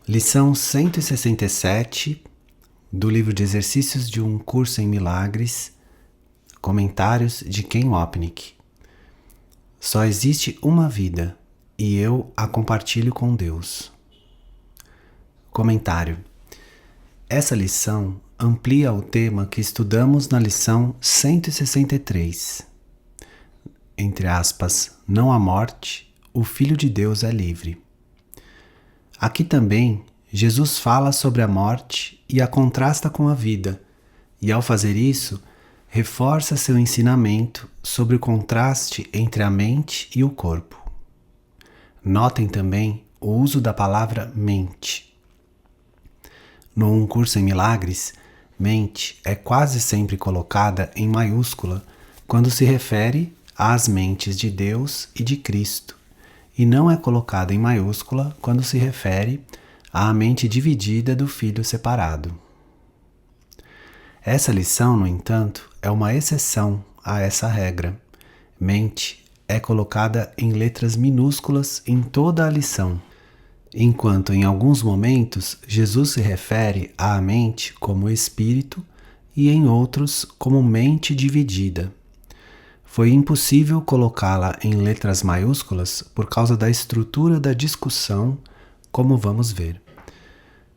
Lição 167 do livro de exercícios de um curso em milagres, comentários de Ken Wapnick. Só existe uma vida e eu a compartilho com Deus. Comentário. Essa lição amplia o tema que estudamos na lição 163. Entre aspas, não há morte, o Filho de Deus é livre. Aqui também, Jesus fala sobre a morte e a contrasta com a vida, e ao fazer isso, reforça seu ensinamento sobre o contraste entre a mente e o corpo. Notem também o uso da palavra mente. No Um Curso em Milagres, mente é quase sempre colocada em maiúscula quando se refere às mentes de Deus e de Cristo, e não é colocada em maiúscula quando se refere à mente dividida do Filho separado. Essa lição, no entanto, é uma exceção a essa regra. Mente é colocada em letras minúsculas em toda a lição, enquanto em alguns momentos Jesus se refere à mente como espírito e em outros como mente dividida. Foi impossível colocá-la em letras maiúsculas por causa da estrutura da discussão, como vamos ver.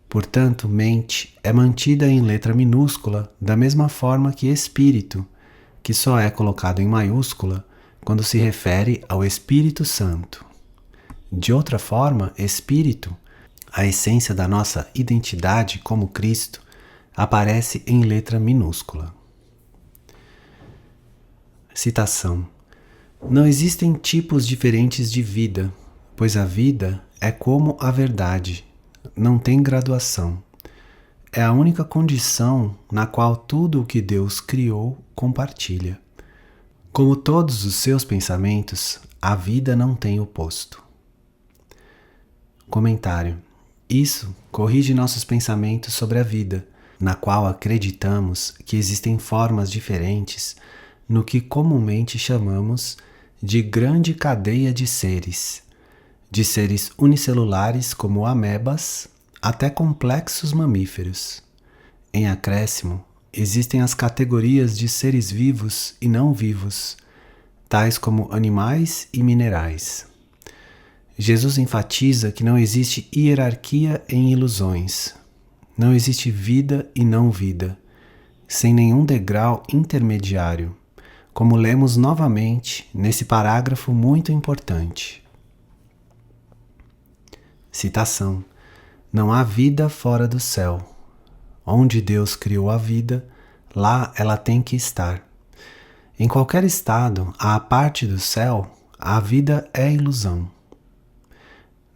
Portanto, mente é mantida em letra minúscula da mesma forma que espírito, que só é colocado em maiúscula quando se refere ao Espírito Santo. De outra forma, espírito, a essência da nossa identidade como Cristo, aparece em letra minúscula. Citação. Não existem tipos diferentes de vida, pois a vida é como a verdade, não tem graduação. É a única condição na qual tudo o que Deus criou compartilha. Como todos os seus pensamentos, a vida não tem oposto. Comentário. Isso corrige nossos pensamentos sobre a vida, na qual acreditamos que existem formas diferentes no que comumente chamamos de grande cadeia de seres unicelulares como amebas até complexos mamíferos. Em acréscimo, existem as categorias de seres vivos e não vivos, tais como animais e minerais. Jesus enfatiza que não existe hierarquia em ilusões. Não existe vida e não vida, sem nenhum degrau intermediário, como lemos novamente nesse parágrafo muito importante. Citação. Não há vida fora do céu. Onde Deus criou a vida, lá ela tem que estar. Em qualquer estado, à parte do céu, a vida é ilusão.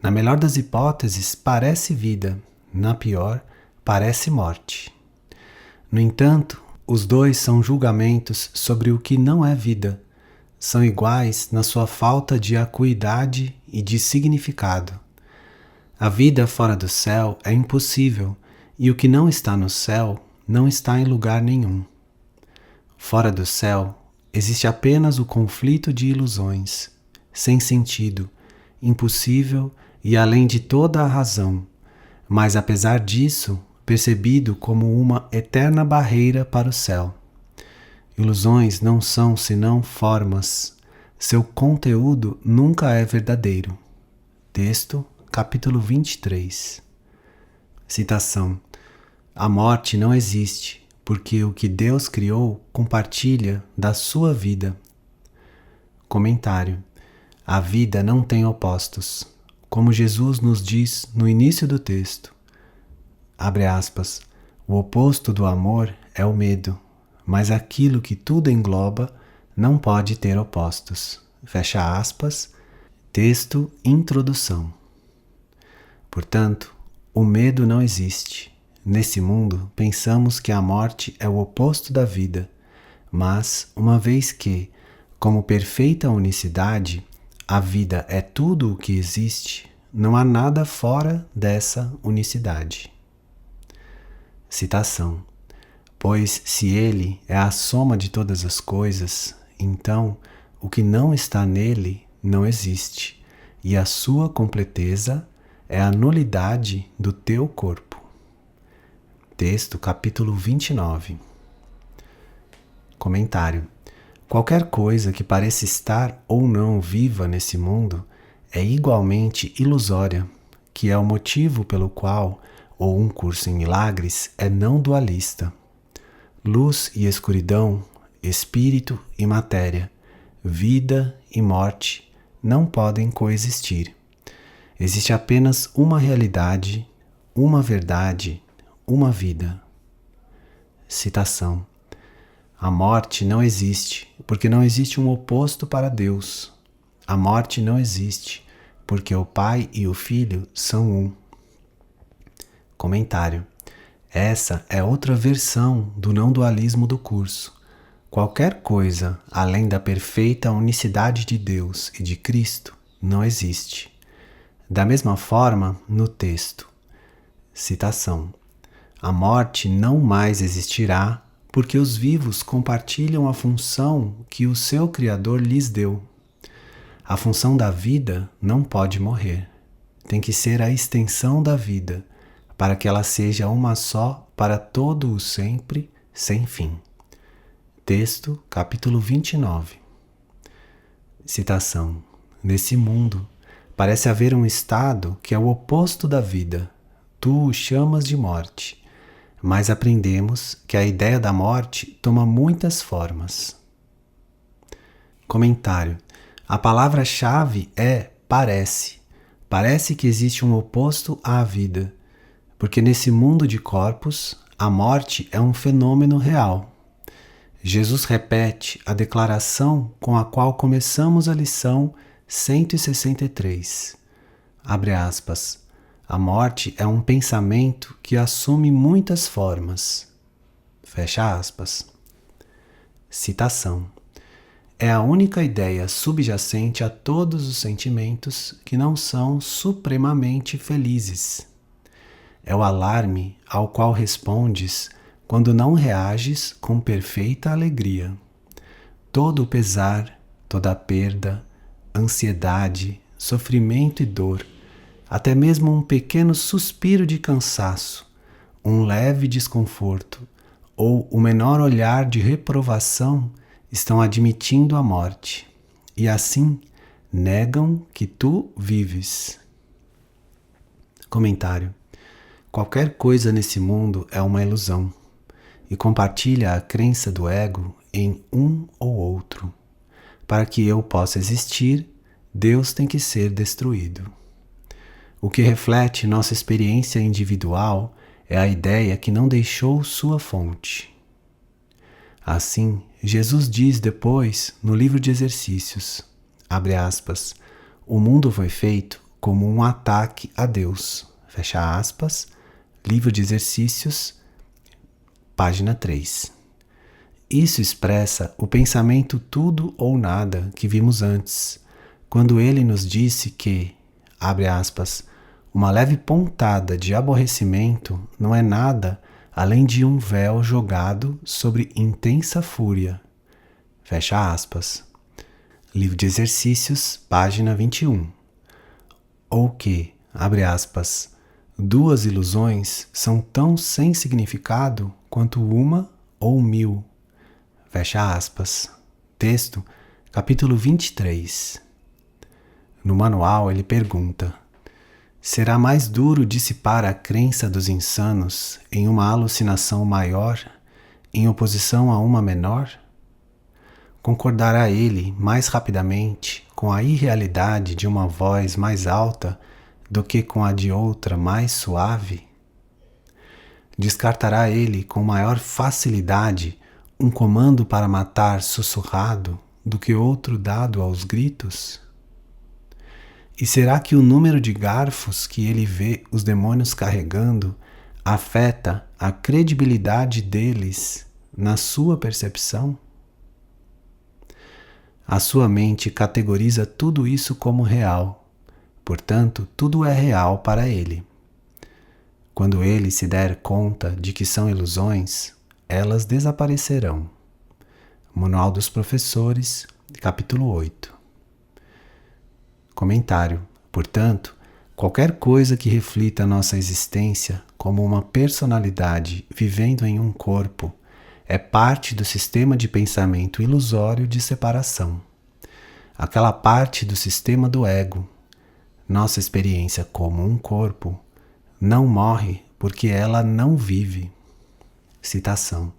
Na melhor das hipóteses, parece vida, na pior, parece morte. No entanto, os dois são julgamentos sobre o que não é vida. São iguais na sua falta de acuidade e de significado. A vida fora do céu é impossível e o que não está no céu não está em lugar nenhum. Fora do céu existe apenas o conflito de ilusões, sem sentido, impossível e além de toda a razão, mas apesar disso, percebido como uma eterna barreira para o céu. Ilusões não são senão formas. Seu conteúdo nunca é verdadeiro. Texto, capítulo 23. Citação. A morte não existe, porque o que Deus criou compartilha da sua vida. Comentário. A vida não tem opostos, como Jesus nos diz no início do texto. Abre aspas, o oposto do amor é o medo, mas aquilo que tudo engloba não pode ter opostos. Fecha aspas, texto, introdução. Portanto, o medo não existe. Nesse mundo, pensamos que a morte é o oposto da vida, mas, uma vez que, como perfeita unicidade, a vida é tudo o que existe, não há nada fora dessa unicidade. Citação. Pois se ele é a soma de todas as coisas, então o que não está nele não existe, e a sua completeza é a nulidade do teu corpo. Texto, capítulo 29. Comentário. Qualquer coisa que pareça estar ou não viva nesse mundo é igualmente ilusória, que é o motivo pelo qual um curso em milagres é não dualista. Luz e escuridão, espírito e matéria, vida e morte não podem coexistir. Existe apenas uma realidade, uma verdade, uma vida. Citação. A morte não existe, porque não existe um oposto para Deus. A morte não existe, porque o Pai e o Filho são um. Comentário. Essa é outra versão do não dualismo do curso. Qualquer coisa além da perfeita unicidade de Deus e de Cristo não existe. Da mesma forma, no texto. Citação. A morte não mais existirá porque os vivos compartilham a função que o seu Criador lhes deu. A função da vida não pode morrer. Tem que ser a extensão da vida, para que ela seja uma só para todo o sempre, sem fim. Texto, capítulo 29. Citação. Nesse mundo, parece haver um estado que é o oposto da vida. Tu o chamas de morte, mas aprendemos que a ideia da morte toma muitas formas. Comentário. A palavra-chave é parece. Parece que existe um oposto à vida, porque nesse mundo de corpos, a morte é um fenômeno real. Jesus repete a declaração com a qual começamos a lição 163. Abre aspas. A morte é um pensamento que assume muitas formas. Fecha aspas. Citação. É a única ideia subjacente a todos os sentimentos que não são supremamente felizes. É o alarme ao qual respondes quando não reages com perfeita alegria. Todo o pesar, toda a perda, ansiedade, sofrimento e dor, até mesmo um pequeno suspiro de cansaço, um leve desconforto ou o menor olhar de reprovação estão admitindo a morte e assim negam que tu vives. Comentário. Qualquer coisa nesse mundo é uma ilusão e compartilha a crença do ego em um ou outro. Para que eu possa existir, Deus tem que ser destruído. O que reflete nossa experiência individual é a ideia que não deixou sua fonte. Assim, Jesus diz depois no livro de exercícios, abre aspas, o mundo foi feito como um ataque a Deus, fecha aspas, livro de exercícios, página 3. Isso expressa o pensamento tudo ou nada que vimos antes, quando ele nos disse que, abre aspas, uma leve pontada de aborrecimento não é nada além de um véu jogado sobre intensa fúria. Fecha aspas. Livro de Exercícios, página 21. Ou que, abre aspas, duas ilusões são tão sem significado quanto uma ou mil. Fecha aspas. Texto, capítulo 23. No manual ele pergunta: será mais duro dissipar a crença dos insanos em uma alucinação maior, em oposição a uma menor? Concordará ele mais rapidamente com a irrealidade de uma voz mais alta do que com a de outra mais suave? Descartará ele com maior facilidade um comando para matar sussurrado do que outro dado aos gritos? E será que o número de garfos que ele vê os demônios carregando afeta a credibilidade deles na sua percepção? A sua mente categoriza tudo isso como real, portanto, tudo é real para ele. Quando ele se der conta de que são ilusões, elas desaparecerão. Manual dos Professores, capítulo 8. Comentário. Portanto, Qualquer coisa que reflita a nossa existência como uma personalidade vivendo em um corpo é parte do sistema de pensamento ilusório de separação. Aquela parte do sistema do ego, nossa experiência como um corpo, não morre porque ela não vive. Citação: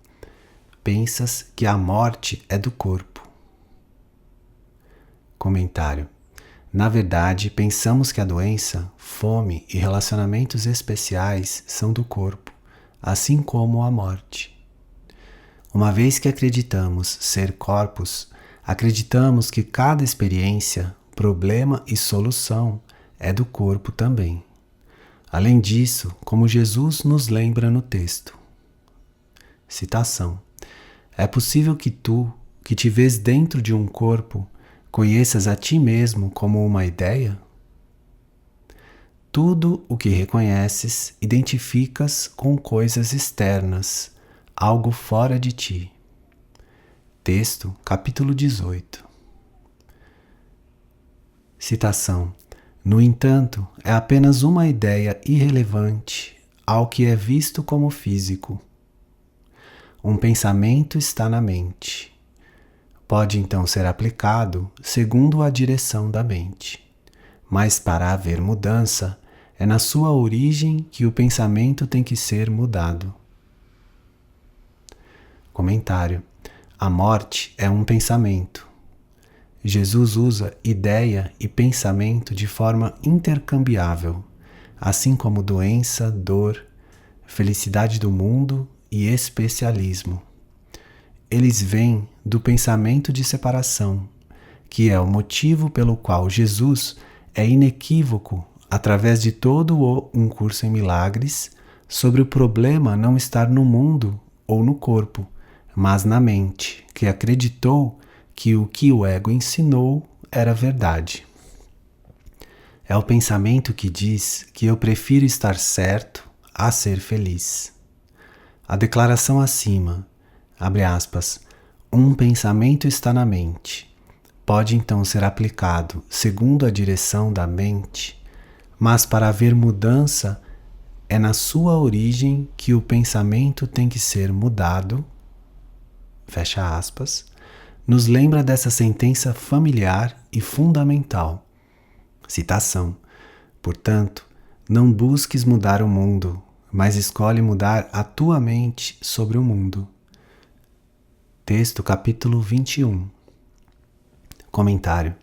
pensas que a morte é do corpo. Comentário: na verdade, pensamos que a doença, fome e relacionamentos especiais são do corpo, assim como a morte. Uma vez que acreditamos ser corpos, acreditamos que cada experiência, problema e solução é do corpo também. Além disso, como Jesus nos lembra no texto. Citação: é possível que tu, que te vês dentro de um corpo, conheças a ti mesmo como uma ideia? Tudo o que reconheces, identificas com coisas externas, algo fora de ti. Texto, capítulo 18. Citação: no entanto, é apenas uma ideia irrelevante ao que é visto como físico. Um pensamento está na mente. Pode então ser aplicado segundo a direção da mente. Mas para haver mudança, é na sua origem que o pensamento tem que ser mudado. Comentário: a morte é um pensamento. Jesus usa ideia e pensamento de forma intercambiável, assim como doença, dor, felicidade do mundo e especialismo. Eles vêm do pensamento de separação, que é o motivo pelo qual Jesus é inequívoco através de todo um curso em milagres sobre o problema não estar no mundo ou no corpo, mas na mente, que acreditou que o ego ensinou era verdade. É o pensamento que diz que eu prefiro estar certo a ser feliz. A declaração acima, abre aspas, um pensamento está na mente, pode então ser aplicado segundo a direção da mente, mas para haver mudança é na sua origem que o pensamento tem que ser mudado, fecha aspas, nos lembra dessa sentença familiar e fundamental. Citação: portanto, não busques mudar o mundo, mas escolhe mudar a tua mente sobre o mundo. Texto, capítulo 21. Comentário: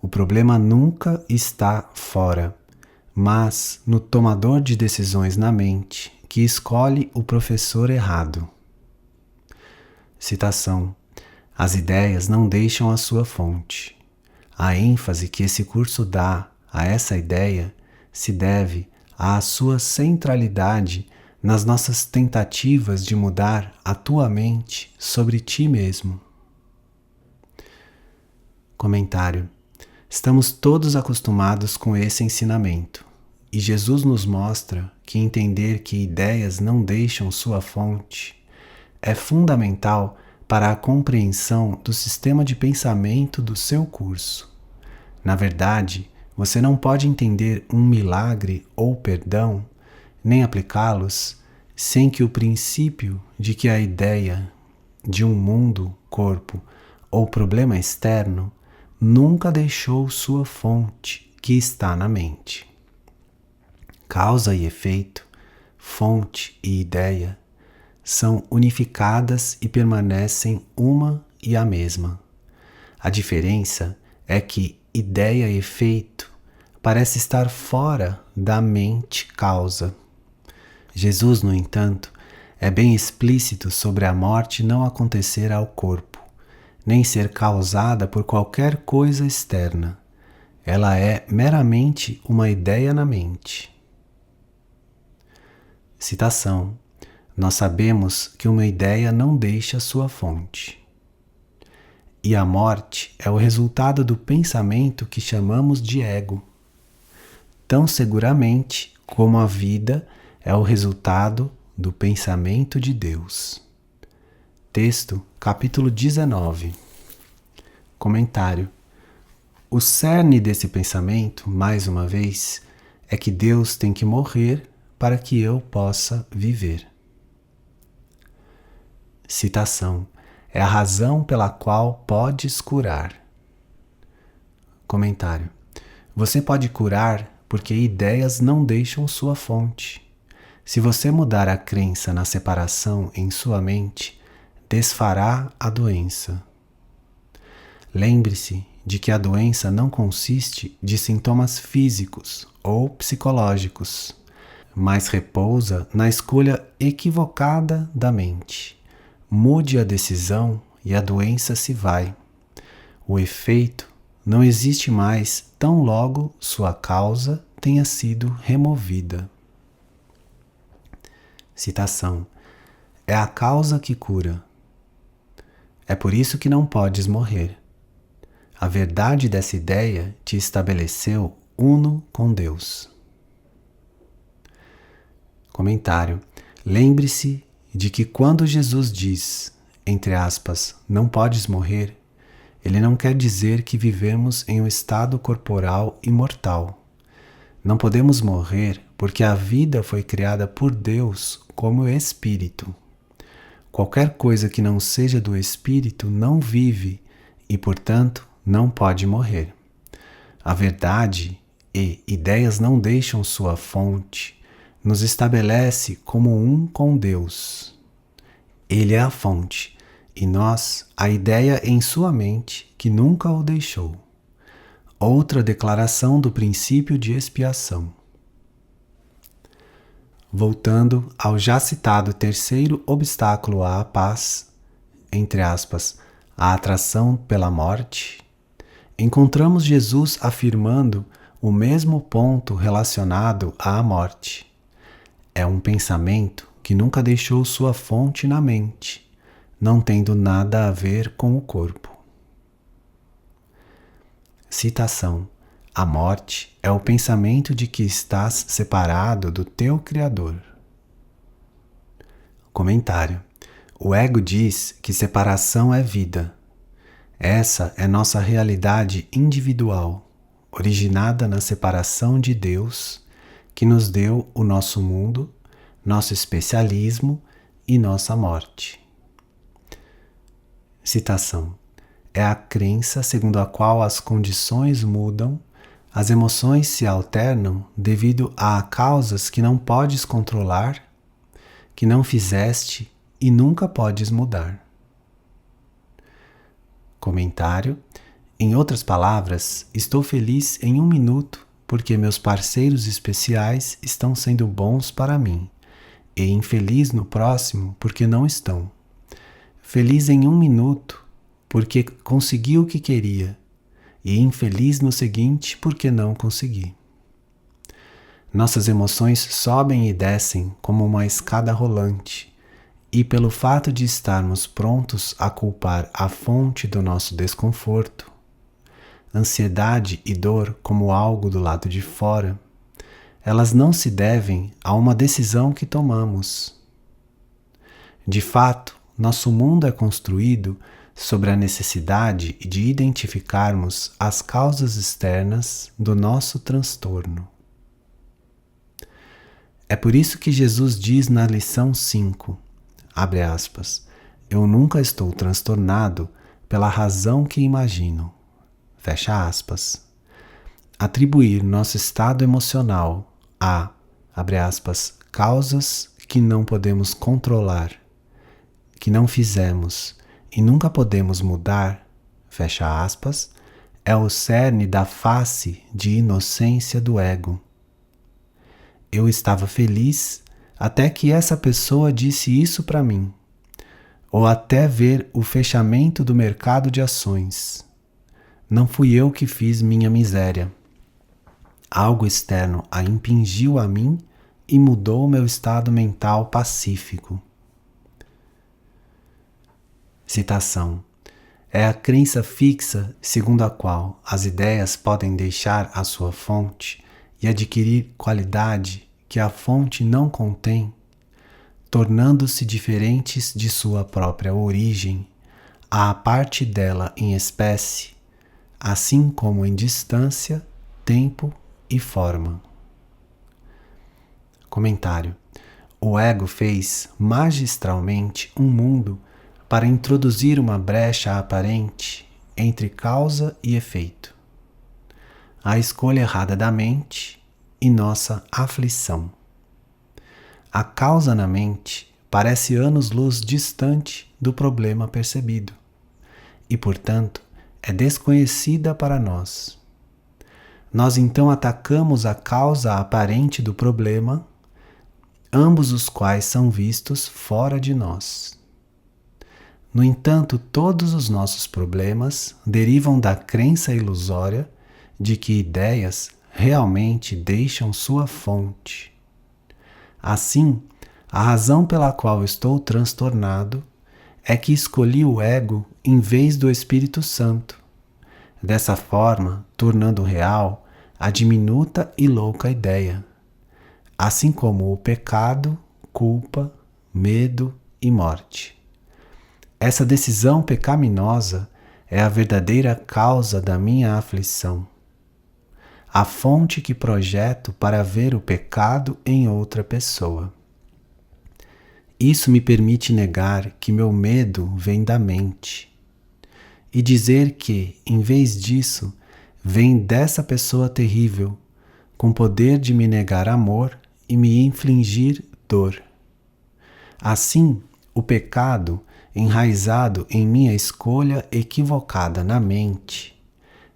o problema nunca está fora, mas no tomador de decisões na mente, que escolhe o professor errado. Citação: as ideias não deixam a sua fonte. A ênfase que esse curso dá a essa ideia se deve à sua centralidade nas nossas tentativas de mudar a tua mente sobre ti mesmo. Comentário: estamos todos acostumados com esse ensinamento, e Jesus nos mostra que entender que ideias não deixam sua fonte é fundamental para a compreensão do sistema de pensamento do seu curso. Na verdade, você não pode entender um milagre ou perdão, nem aplicá-los, sem que o princípio de que a ideia de um mundo, corpo ou problema externo nunca deixou sua fonte, que está na mente. Causa e efeito, fonte e ideia são unificadas e permanecem uma e a mesma. A diferença é que ideia e efeito parece estar fora da mente causa. Jesus, no entanto, é bem explícito sobre a morte não acontecer ao corpo, nem ser causada por qualquer coisa externa. Ela é meramente uma ideia na mente. Citação: nós sabemos que uma ideia não deixa sua fonte. E a morte é o resultado do pensamento que chamamos de ego, tão seguramente como a vida é o resultado do pensamento de Deus. Texto, capítulo 19. Comentário: o cerne desse pensamento, mais uma vez, é que Deus tem que morrer para que eu possa viver. Citação: é a razão pela qual podes curar. Comentário: você pode curar porque ideias não deixam sua fonte. Se você mudar a crença na separação em sua mente, desfará a doença. Lembre-se de que a doença não consiste de sintomas físicos ou psicológicos, mas repousa na escolha equivocada da mente. Mude a decisão e a doença se vai. O efeito não existe mais tão logo sua causa tenha sido removida. Citação: é a causa que cura. É por isso que não podes morrer. A verdade dessa ideia te estabeleceu uno com Deus. Comentário: lembre-se de que quando Jesus diz, entre aspas, não podes morrer, ele não quer dizer que vivemos em um estado corporal imortal. Não podemos morrer porque a vida foi criada por Deus como espírito. Qualquer coisa que não seja do espírito não vive e, portanto, não pode morrer. A verdade e ideias não deixam sua fonte, nos estabelece como um com Deus. Ele é a fonte, e nós, a ideia em sua mente que nunca o deixou. Outra declaração do princípio de expiação. Voltando ao já citado terceiro obstáculo à paz, entre aspas, a atração pela morte, encontramos Jesus afirmando o mesmo ponto relacionado à morte. É um pensamento que nunca deixou sua fonte na mente, não tendo nada a ver com o corpo. Citação: a morte é o pensamento de que estás separado do teu Criador. Comentário: o ego diz que separação é vida. Essa é nossa realidade individual, originada na separação de Deus, que nos deu o nosso mundo, nosso especialismo e nossa morte. Citação: é a crença segundo a qual as condições mudam, as emoções se alternam devido a causas que não podes controlar, que não fizeste e nunca podes mudar. Comentário: em outras palavras, estou feliz em 1 minuto porque meus parceiros especiais estão sendo bons para mim, e infeliz no próximo porque não estão. Feliz em 1 minuto porque consegui o que queria, e infeliz no seguinte porque não consegui. Nossas emoções sobem e descem como uma escada rolante, e pelo fato de estarmos prontos a culpar a fonte do nosso desconforto, ansiedade e dor como algo do lado de fora, elas não se devem a uma decisão que tomamos. De fato, nosso mundo é construído sobre a necessidade de identificarmos as causas externas do nosso transtorno. É por isso que Jesus diz na lição 5, abre aspas, eu nunca estou transtornado pela razão que imagino, fecha aspas. Atribuir nosso estado emocional a, abre aspas, causas que não podemos controlar, que não fizemos e nunca podemos mudar, fecha aspas, é o cerne da face de inocência do ego. Eu estava feliz até que essa pessoa disse isso para mim, ou até ver o fechamento do mercado de ações. Não fui eu que fiz minha miséria. Algo externo a impingiu a mim e mudou meu estado mental pacífico. Citação: é a crença fixa segundo a qual as ideias podem deixar a sua fonte e adquirir qualidade que a fonte não contém, tornando-se diferentes de sua própria origem, à parte dela em espécie, assim como em distância, tempo e forma. Comentário. O ego fez magistralmente um mundo para introduzir uma brecha aparente entre causa e efeito. A escolha errada da mente e nossa aflição. A causa na mente parece anos-luz distante do problema percebido e, portanto, é desconhecida para nós. Nós então atacamos a causa aparente do problema, ambos os quais são vistos fora de nós. No entanto, todos os nossos problemas derivam da crença ilusória de que ideias realmente deixam sua fonte. Assim, a razão pela qual estou transtornado é que escolhi o ego em vez do Espírito Santo, dessa forma tornando real a diminuta e louca ideia, assim como o pecado, culpa, medo e morte. Essa decisão pecaminosa é a verdadeira causa da minha aflição, a fonte que projeto para ver o pecado em outra pessoa. Isso me permite negar que meu medo vem da mente e dizer que, em vez disso, vem dessa pessoa terrível, com poder de me negar amor e me infligir dor. Assim, o pecado, enraizado em minha escolha equivocada na mente,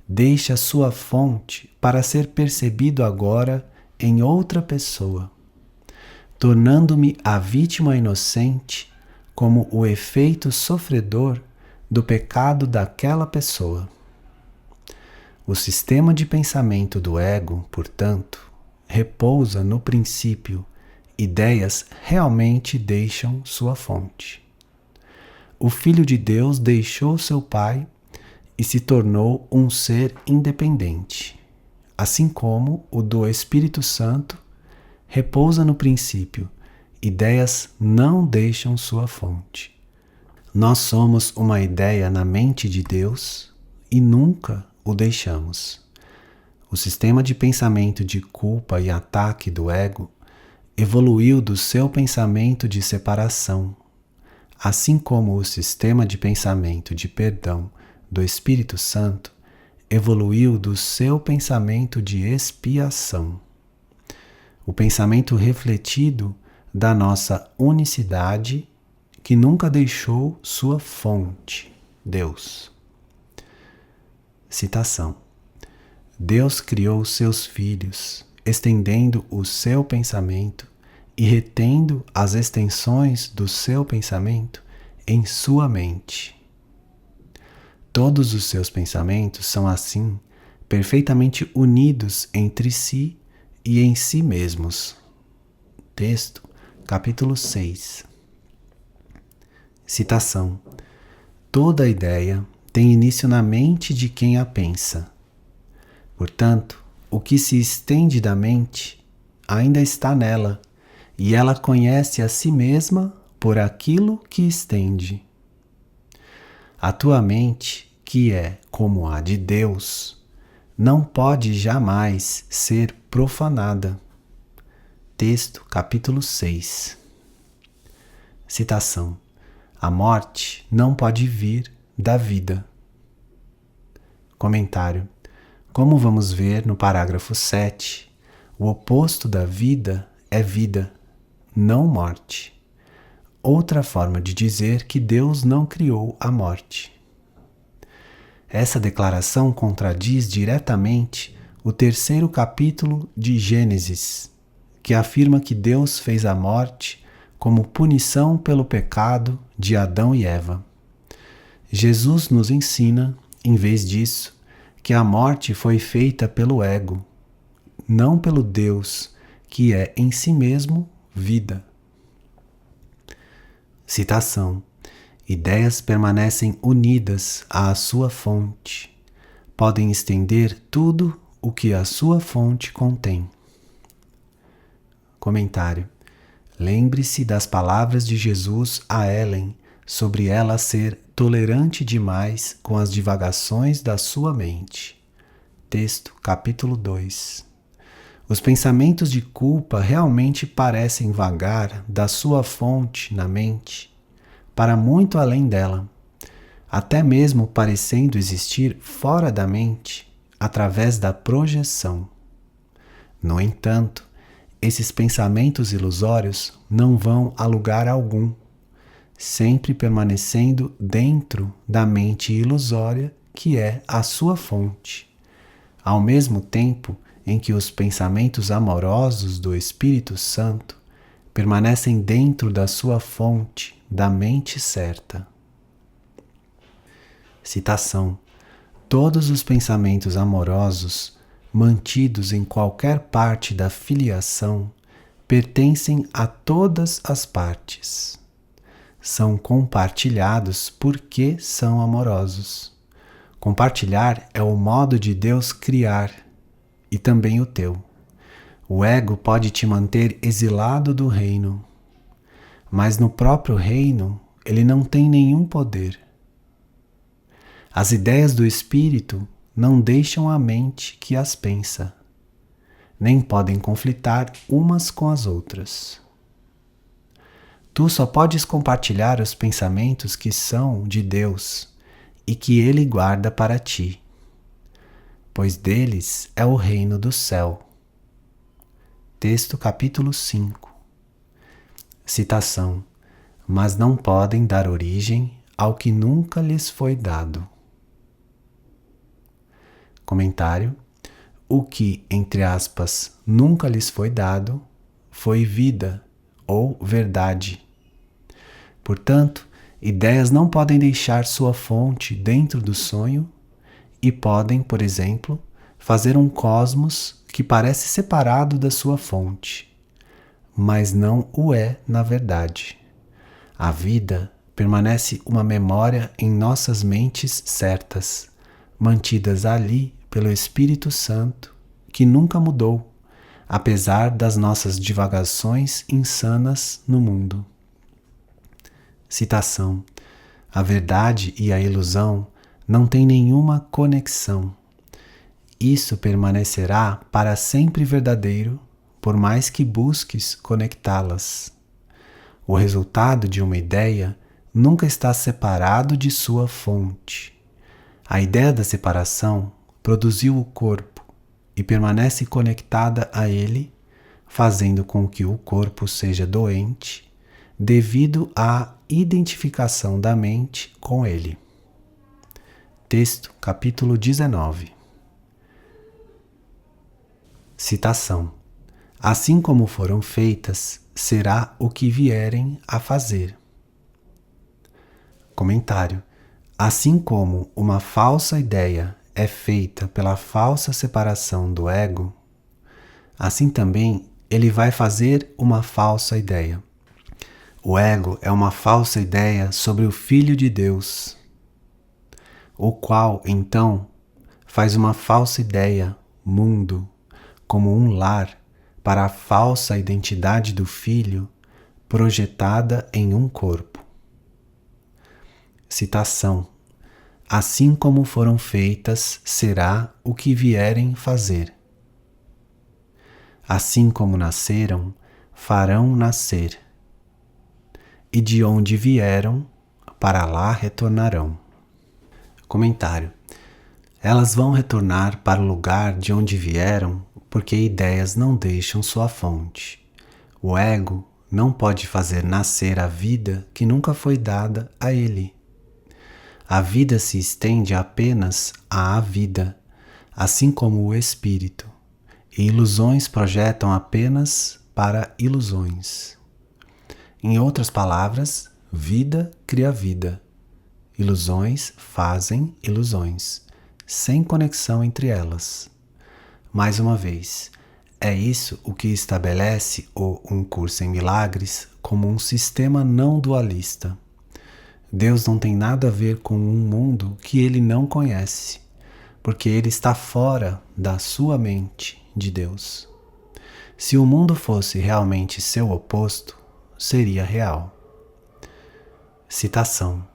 deixa sua fonte para ser percebido agora em outra pessoa, tornando-me a vítima inocente como o efeito sofredor do pecado daquela pessoa. O sistema de pensamento do ego, portanto, repousa no princípio: ideias realmente deixam sua fonte. O Filho de Deus deixou seu Pai e se tornou um ser independente, assim como o do Espírito Santo repousa no princípio: ideias não deixam sua fonte. Nós somos uma ideia na mente de Deus e nunca o deixamos. O sistema de pensamento de culpa e ataque do ego evoluiu do seu pensamento de separação, assim como o sistema de pensamento de perdão do Espírito Santo evoluiu do seu pensamento de expiação. O pensamento refletido da nossa unicidade que nunca deixou sua fonte, Deus. Citação. Deus criou seus filhos, estendendo o seu pensamento e retendo as extensões do seu pensamento em sua mente. Todos os seus pensamentos são assim, perfeitamente unidos entre si e em si mesmos. Texto, capítulo 6. Citação. Toda ideia tem início na mente de quem a pensa. Portanto, o que se estende da mente ainda está nela, e ela conhece a si mesma por aquilo que estende. A tua mente, que é como a de Deus, não pode jamais ser profanada. Texto, capítulo 6. Citação. A morte não pode vir da vida. Comentário. Como vamos ver no parágrafo 7, o oposto da vida é vida, não morte. Outra forma de dizer que Deus não criou a morte. Essa declaração contradiz diretamente o 3º capítulo de Gênesis, que afirma que Deus fez a morte como punição pelo pecado de Adão e Eva. Jesus nos ensina, em vez disso, que a morte foi feita pelo ego, não pelo Deus, que é em si mesmo vida. Citação. Ideias permanecem unidas à sua fonte. Podem estender tudo o que a sua fonte contém. Comentário. Lembre-se das palavras de Jesus a Ellen sobre ela ser tolerante demais com as divagações da sua mente. Texto, capítulo 2. Os pensamentos de culpa realmente parecem vagar da sua fonte na mente para muito além dela, até mesmo parecendo existir fora da mente através da projeção. No entanto, esses pensamentos ilusórios não vão a lugar algum, sempre permanecendo dentro da mente ilusória que é a sua fonte, ao mesmo tempo em que os pensamentos amorosos do Espírito Santo permanecem dentro da sua fonte, da mente certa. Citação: todos os pensamentos amorosos mantidos em qualquer parte da filiação pertencem a todas as partes. São compartilhados porque são amorosos. Compartilhar é o modo de Deus criar, e também o teu. O ego pode te manter exilado do reino, mas no próprio reino ele não tem nenhum poder. As ideias do espírito não deixam a mente que as pensa, nem podem conflitar umas com as outras. Tu só podes compartilhar os pensamentos que são de Deus e que Ele guarda para ti, pois deles é o reino do céu. Texto capítulo 5. Citação: mas não podem dar origem ao que nunca lhes foi dado. Comentário: o que, entre aspas, nunca lhes foi dado, foi vida ou verdade. Portanto, ideias não podem deixar sua fonte dentro do sonho e podem, por exemplo, fazer um cosmos que parece separado da sua fonte, mas não o é na verdade. A vida permanece uma memória em nossas mentes certas, mantidas ali pelo Espírito Santo, que nunca mudou, apesar das nossas divagações insanas no mundo. Citação: a verdade e a ilusão não têm nenhuma conexão. Isso permanecerá para sempre verdadeiro, por mais que busques conectá-las. O resultado de uma ideia nunca está separado de sua fonte. A ideia da separação produziu o corpo e permanece conectada a ele, fazendo com que o corpo seja doente, devido à identificação da mente com ele. Texto, capítulo 19. Citação: assim como foram feitas, será o que vierem a fazer. Comentário: assim como uma falsa ideia é feita pela falsa separação do ego, assim também ele vai fazer uma falsa ideia. O ego é uma falsa ideia sobre o Filho de Deus, o qual, então, faz uma falsa ideia, mundo, como um lar para a falsa identidade do Filho projetada em um corpo. Citação: assim como foram feitas, será o que vierem fazer. Assim como nasceram, farão nascer. E de onde vieram, para lá retornarão. Comentário: elas vão retornar para o lugar de onde vieram, porque ideias não deixam sua fonte. O ego não pode fazer nascer a vida que nunca foi dada a ele. A vida se estende apenas à vida, assim como o espírito, e ilusões projetam apenas para ilusões. Em outras palavras, vida cria vida, ilusões fazem ilusões, sem conexão entre elas. Mais uma vez, é isso o que estabelece o Um Curso em Milagres como um sistema não dualista. Deus não tem nada a ver com um mundo que ele não conhece, porque ele está fora da sua mente de Deus. Se o mundo fosse realmente seu oposto, seria real. Citação: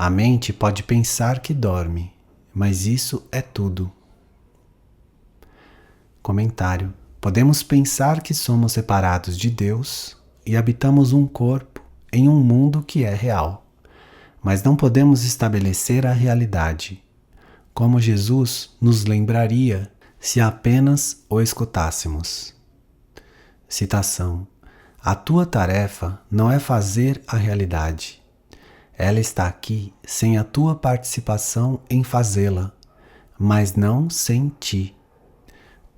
a mente pode pensar que dorme, mas isso é tudo. Comentário: Podemos pensar que somos separados de Deus e habitamos um corpo em um mundo que é real, mas não podemos estabelecer a realidade, como Jesus nos lembraria se apenas o escutássemos. Citação: a tua tarefa não é fazer a realidade. Ela está aqui sem a tua participação em fazê-la, mas não sem ti.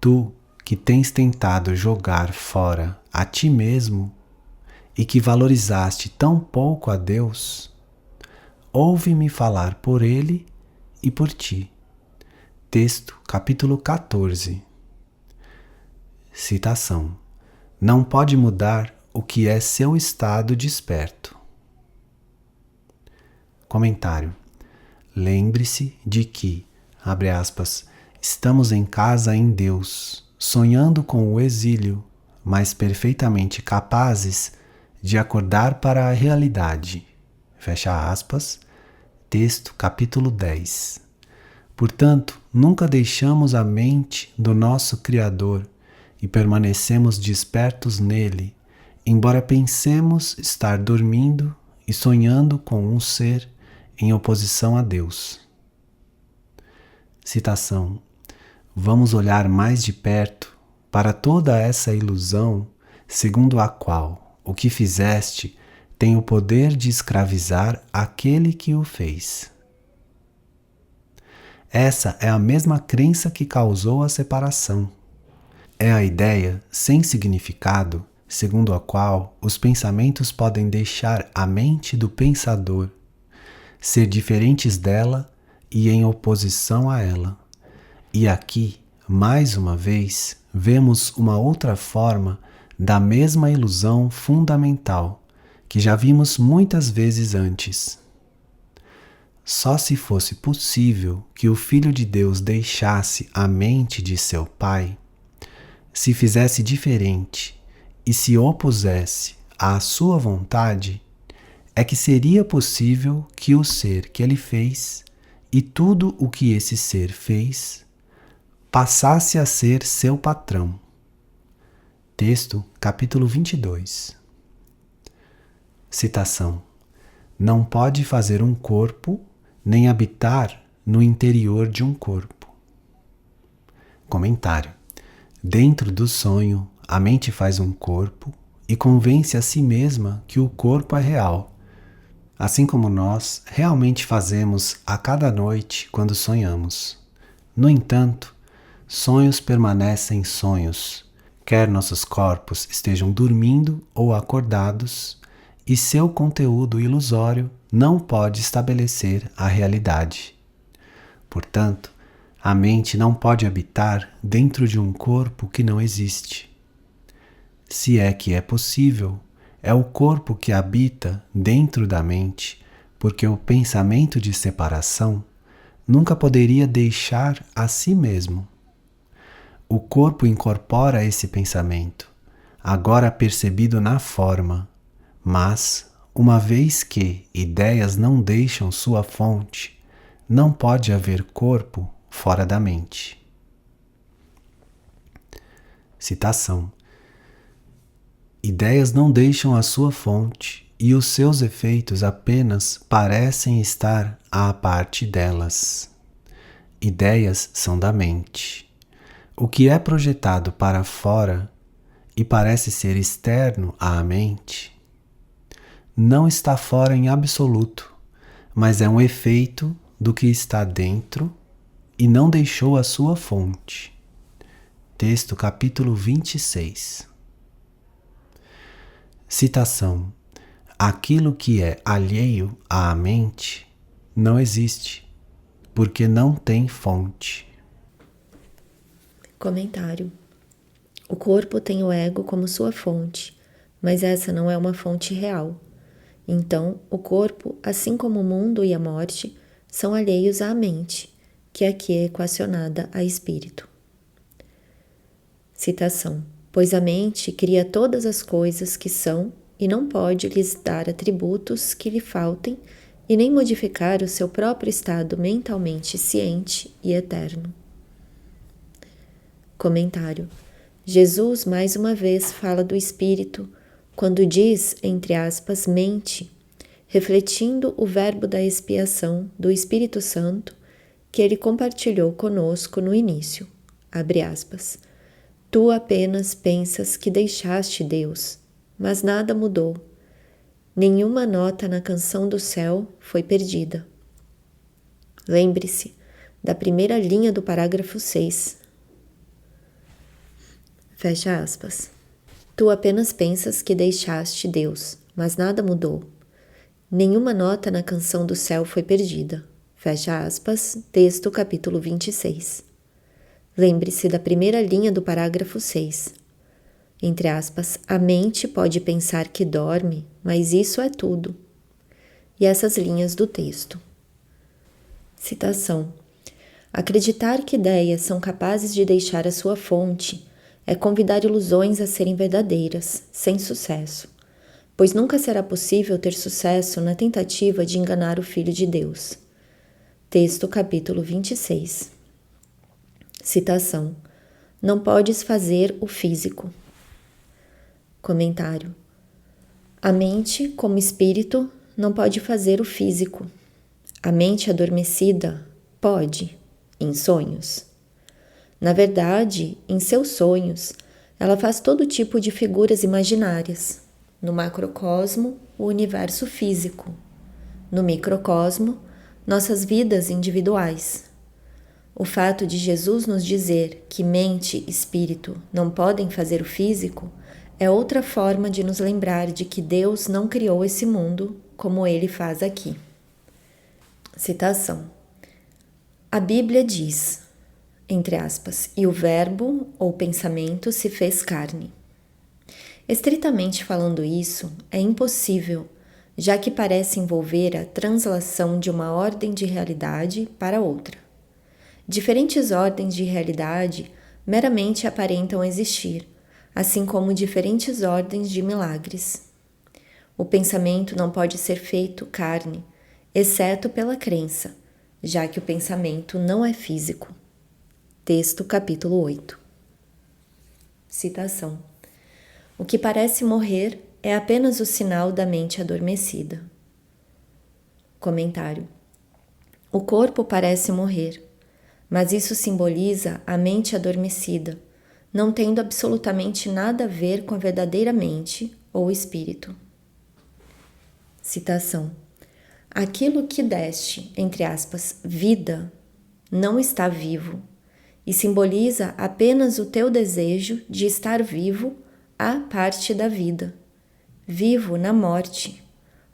Tu que tens tentado jogar fora a ti mesmo e que valorizaste tão pouco a Deus, ouve-me falar por ele e por ti. Texto, capítulo 14. Citação: não pode mudar o que é seu estado desperto. Comentário: lembre-se de que, abre aspas, estamos em casa em Deus, sonhando com o exílio, mas perfeitamente capazes de acordar para a realidade. Fecha aspas. Texto, capítulo 10. Portanto, nunca deixamos a mente do nosso Criador e permanecemos despertos nele, embora pensemos estar dormindo e sonhando com um ser em oposição a Deus. Citação: vamos olhar mais de perto para toda essa ilusão, segundo a qual o que fizeste tem o poder de escravizar aquele que o fez. Essa é a mesma crença que causou a separação. É a ideia sem significado, segundo a qual os pensamentos podem deixar a mente do pensador, ser diferentes dela e em oposição a ela. E aqui, mais uma vez, vemos uma outra forma da mesma ilusão fundamental, que já vimos muitas vezes antes. Só se fosse possível que o Filho de Deus deixasse a mente de seu Pai, se fizesse diferente e se opusesse à sua vontade, é que seria possível que o ser que ele fez e tudo o que esse ser fez passasse a ser seu patrão. Texto, capítulo 22. Citação: não pode fazer um corpo nem habitar no interior de um corpo. Comentário: dentro do sonho, a mente faz um corpo e convence a si mesma que o corpo é real, assim como nós realmente fazemos a cada noite quando sonhamos. No entanto, sonhos permanecem sonhos, quer nossos corpos estejam dormindo ou acordados, e seu conteúdo ilusório não pode estabelecer a realidade. Portanto, a mente não pode habitar dentro de um corpo que não existe. Se é que é possível, é o corpo que habita dentro da mente, porque o pensamento de separação nunca poderia deixar a si mesmo. O corpo incorpora esse pensamento, agora percebido na forma, mas, uma vez que ideias não deixam sua fonte, não pode haver corpo fora da mente. Citação: ideias não deixam a sua fonte e os seus efeitos apenas parecem estar à parte delas. Ideias são da mente. O que é projetado para fora e parece ser externo à mente, não está fora em absoluto, mas é um efeito do que está dentro e não deixou a sua fonte. Texto, capítulo 26. Citação: aquilo que é alheio à mente não existe, porque não tem fonte. Comentário: o corpo tem o ego como sua fonte, mas essa não é uma fonte real. Então, o corpo, assim como o mundo e a morte, são alheios à mente, que aqui é equacionada a espírito. Citação: pois a mente cria todas as coisas que são e não pode lhes dar atributos que lhe faltem e nem modificar o seu próprio estado mentalmente ciente e eterno. Comentário: Jesus mais uma vez fala do Espírito quando diz, entre aspas, mente, refletindo o verbo da expiação do Espírito Santo que ele compartilhou conosco no início. Abre aspas. Tu apenas pensas que deixaste Deus, mas nada mudou. Nenhuma nota na canção do céu foi perdida. Lembre-se da primeira linha do parágrafo 6. Fecha aspas. Tu apenas pensas que deixaste Deus, mas nada mudou. Nenhuma nota na canção do céu foi perdida. Fecha aspas, texto capítulo 26. Lembre-se da primeira linha do parágrafo 6. Entre aspas, a mente pode pensar que dorme, mas isso é tudo. E essas linhas do texto. Citação. Acreditar que ideias são capazes de deixar a sua fonte é convidar ilusões a serem verdadeiras, sem sucesso, pois nunca será possível ter sucesso na tentativa de enganar o Filho de Deus. Texto capítulo 26. Citação. Não podes fazer o físico. Comentário. A mente, como espírito, não pode fazer o físico. A mente adormecida pode, em sonhos. Na verdade, em seus sonhos, ela faz todo tipo de figuras imaginárias. No macrocosmo, o universo físico. No microcosmo, nossas vidas individuais. O fato de Jesus nos dizer que mente e espírito não podem fazer o físico é outra forma de nos lembrar de que Deus não criou esse mundo como ele faz aqui. Citação. A Bíblia diz, entre aspas, e o verbo ou pensamento se fez carne. Estritamente falando isso, é impossível, já que parece envolver a translação de uma ordem de realidade para outra. Diferentes ordens de realidade meramente aparentam existir, assim como diferentes ordens de milagres. O pensamento não pode ser feito carne, exceto pela crença, já que o pensamento não é físico. Texto capítulo 8. Citação. O que parece morrer é apenas o sinal da mente adormecida. Comentário. O corpo parece morrer, mas isso simboliza a mente adormecida, não tendo absolutamente nada a ver com a verdadeira mente ou espírito. Citação. Aquilo que deste, entre aspas, vida, não está vivo e simboliza apenas o teu desejo de estar vivo à parte da vida, vivo na morte,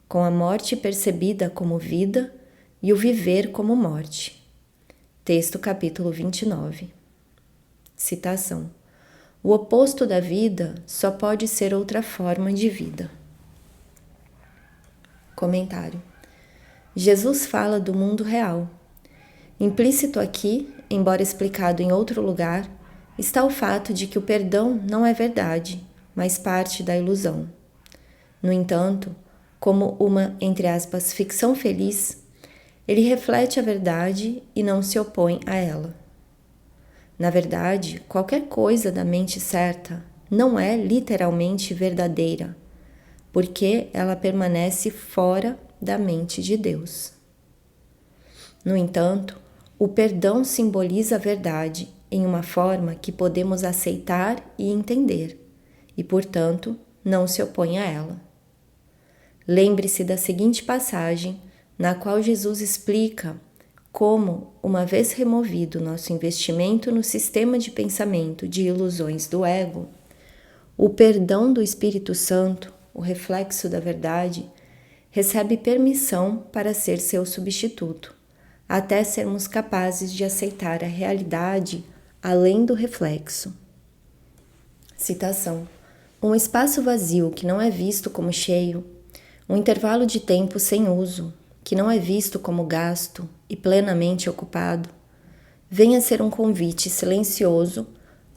com a morte percebida como vida e o viver como morte. Texto capítulo 29. Citação. O oposto da vida só pode ser outra forma de vida. Comentário. Jesus fala do mundo real. Implícito aqui, embora explicado em outro lugar, está o fato de que o perdão não é verdade, mas parte da ilusão. No entanto, como uma, entre aspas, ficção feliz, ele reflete a verdade e não se opõe a ela. Na verdade, qualquer coisa da mente certa não é literalmente verdadeira, porque ela permanece fora da mente de Deus. No entanto, o perdão simboliza a verdade em uma forma que podemos aceitar e entender, e, portanto, não se opõe a ela. Lembre-se da seguinte passagem, na qual Jesus explica como, uma vez removido nosso investimento no sistema de pensamento de ilusões do ego, o perdão do Espírito Santo, o reflexo da verdade, recebe permissão para ser seu substituto, até sermos capazes de aceitar a realidade além do reflexo. Citação. Um espaço vazio que não é visto como cheio, um intervalo de tempo sem uso, que não é visto como gasto e plenamente ocupado, vem a ser um convite silencioso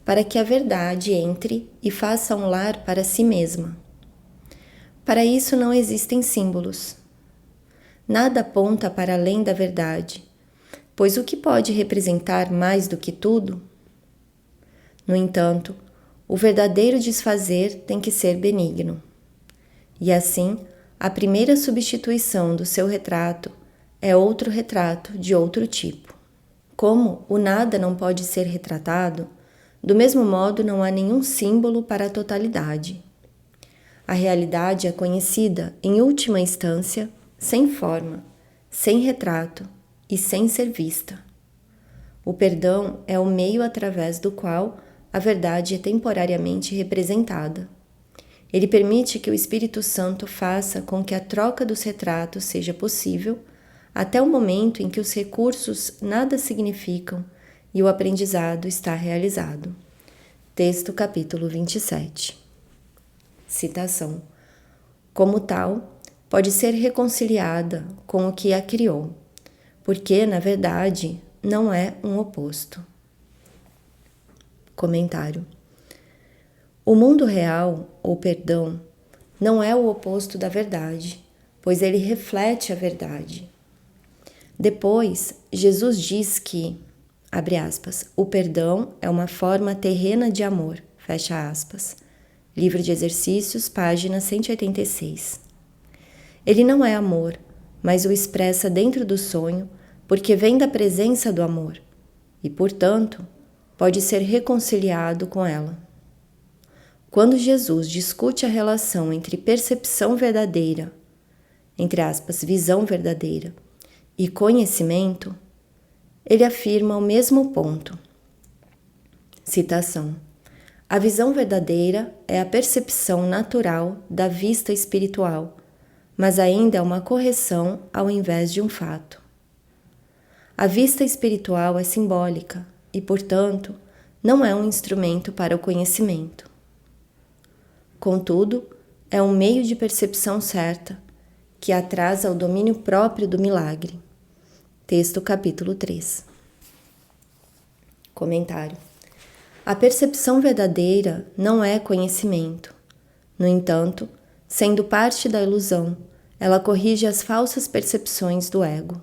para que a verdade entre e faça um lar para si mesma. Para isso não existem símbolos. Nada aponta para além da verdade, pois o que pode representar mais do que tudo? No entanto, O verdadeiro desfazer tem que ser benigno. E assim, a primeira substituição do seu retrato é outro retrato de outro tipo. Como o nada não pode ser retratado, do mesmo modo não há nenhum símbolo para a totalidade. A realidade é conhecida, em última instância, sem forma, sem retrato e sem ser vista. O perdão é o meio através do qual a verdade é temporariamente representada. Ele permite que o Espírito Santo faça com que a troca dos retratos seja possível até o momento em que os recursos nada significam e o aprendizado está realizado. Texto capítulo 27. Citação. Como tal, pode ser reconciliada com o que a criou, porque, na verdade, não é um oposto. Comentário. O mundo real, ou perdão, não é o oposto da verdade, pois ele reflete a verdade. Depois, Jesus diz que, abre aspas, o perdão é uma forma terrena de amor, fecha aspas. Livro de Exercícios, página 186. Ele não é amor, mas o expressa dentro do sonho, porque vem da presença do amor, e, portanto, pode ser reconciliado com ela. Quando Jesus discute a relação entre percepção verdadeira, entre aspas, visão verdadeira, e conhecimento, ele afirma o mesmo ponto. Citação. A visão verdadeira é a percepção natural da vista espiritual, mas ainda é uma correção ao invés de um fato. A vista espiritual é simbólica e, portanto, não é um instrumento para o conhecimento. Contudo, é um meio de percepção certa, que atrasa o domínio próprio do milagre. Texto capítulo 3. Comentário. A percepção verdadeira não é conhecimento. No entanto, sendo parte da ilusão, ela corrige as falsas percepções do ego.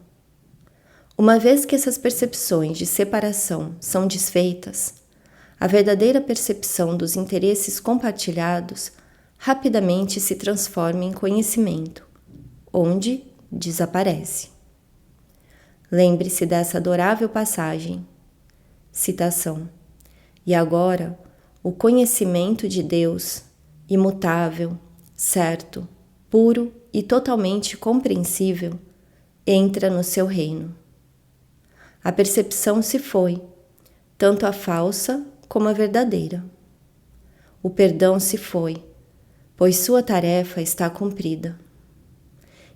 Uma vez que essas percepções de separação são desfeitas, a verdadeira percepção dos interesses compartilhados rapidamente se transforma em conhecimento, onde desaparece. Lembre-se dessa adorável passagem. Citação. E agora, o conhecimento de Deus, imutável, certo, puro e totalmente compreensível, entra no seu reino. A percepção se foi, tanto a falsa como a verdadeira. O perdão se foi, pois sua tarefa está cumprida.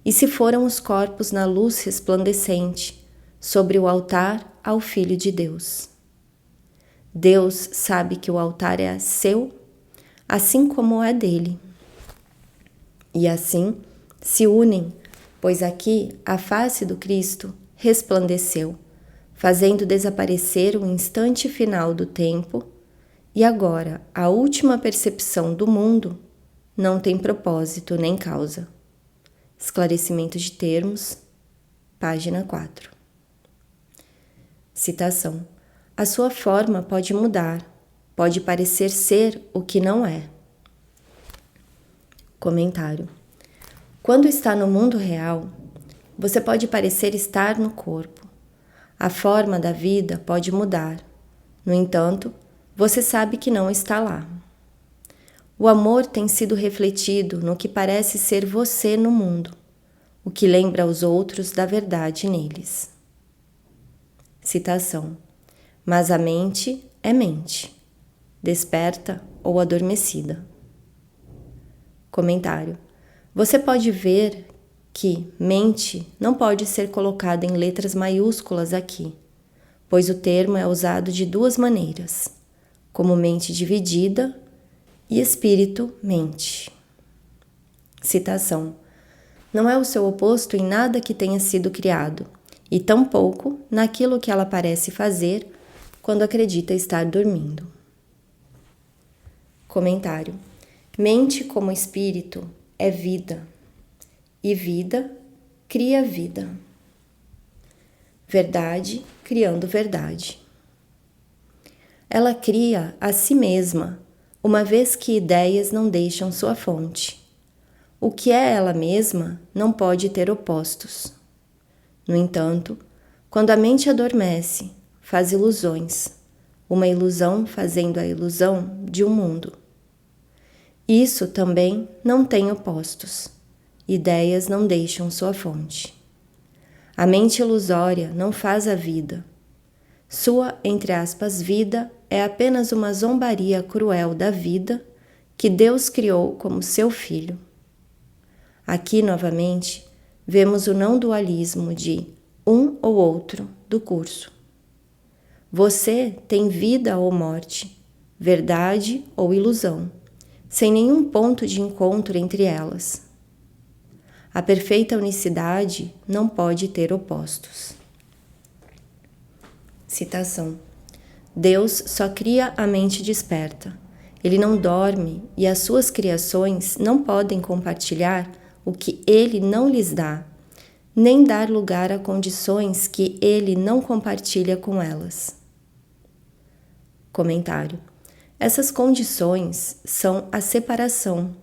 E se foram os corpos na luz resplandecente, sobre o altar ao Filho de Deus. Deus sabe que o altar é seu, assim como é dele. E assim se unem, pois aqui a face do Cristo resplandeceu, fazendo desaparecer o instante final do tempo, e agora a última percepção do mundo não tem propósito nem causa. Esclarecimento de termos, página 4. Citação. A sua forma pode mudar, pode parecer ser o que não é. Comentário. Quando está no mundo real, você pode parecer estar no corpo. A forma da vida pode mudar. No entanto, você sabe que não está lá. O amor tem sido refletido no que parece ser você no mundo, o que lembra aos outros da verdade neles. Citação. Mas a mente é mente, desperta ou adormecida. Comentário. Você pode ver que mente não pode ser colocada em letras maiúsculas aqui, pois o termo é usado de duas maneiras, como mente dividida e espírito-mente. Citação. Não é o seu oposto em nada que tenha sido criado, e tampouco naquilo que ela parece fazer quando acredita estar dormindo. Comentário. Mente como espírito é vida, e vida cria vida. Verdade criando verdade. Ela cria a si mesma, uma vez que ideias não deixam sua fonte. O que é ela mesma não pode ter opostos. No entanto, quando a mente adormece, faz ilusões, uma ilusão fazendo a ilusão de um mundo. Isso também não tem opostos. Ideias não deixam sua fonte. A mente ilusória não faz a vida. Sua, entre aspas, vida é apenas uma zombaria cruel da vida que Deus criou como seu filho. Aqui, novamente, vemos o não dualismo de um ou outro do curso. Você tem vida ou morte, verdade ou ilusão, sem nenhum ponto de encontro entre elas. A perfeita unicidade não pode ter opostos. Citação: Deus só cria a mente desperta. Ele não dorme e as suas criações não podem compartilhar o que ele não lhes dá, nem dar lugar a condições que ele não compartilha com elas. Comentário: essas condições são a separação,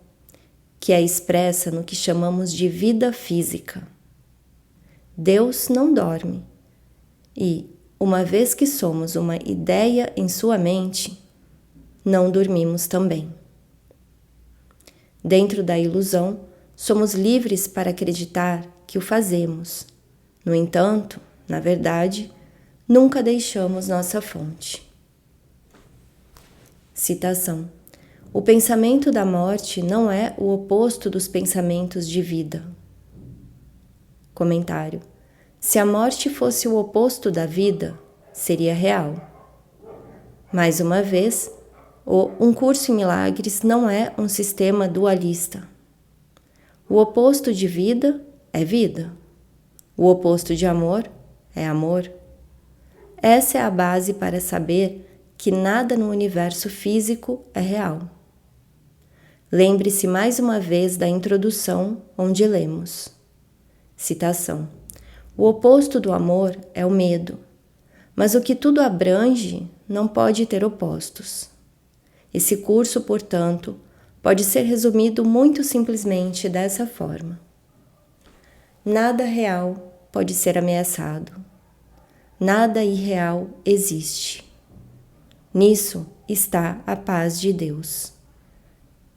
que é expressa no que chamamos de vida física. Deus não dorme e, uma vez que somos uma ideia em sua mente, não dormimos também. Dentro da ilusão, somos livres para acreditar que o fazemos. No entanto, na verdade, nunca deixamos nossa fonte. Citação: o pensamento da morte não é o oposto dos pensamentos de vida. Comentário: se a morte fosse o oposto da vida, seria real. Mais uma vez, Um Curso em Milagres não é um sistema dualista. O oposto de vida é vida. O oposto de amor é amor. Essa é a base para saber que nada no universo físico é real. Lembre-se mais uma vez da introdução, onde lemos. Citação: o oposto do amor é o medo, mas o que tudo abrange não pode ter opostos. Esse curso, portanto, pode ser resumido muito simplesmente dessa forma: nada real pode ser ameaçado. Nada irreal existe. Nisso está a paz de Deus.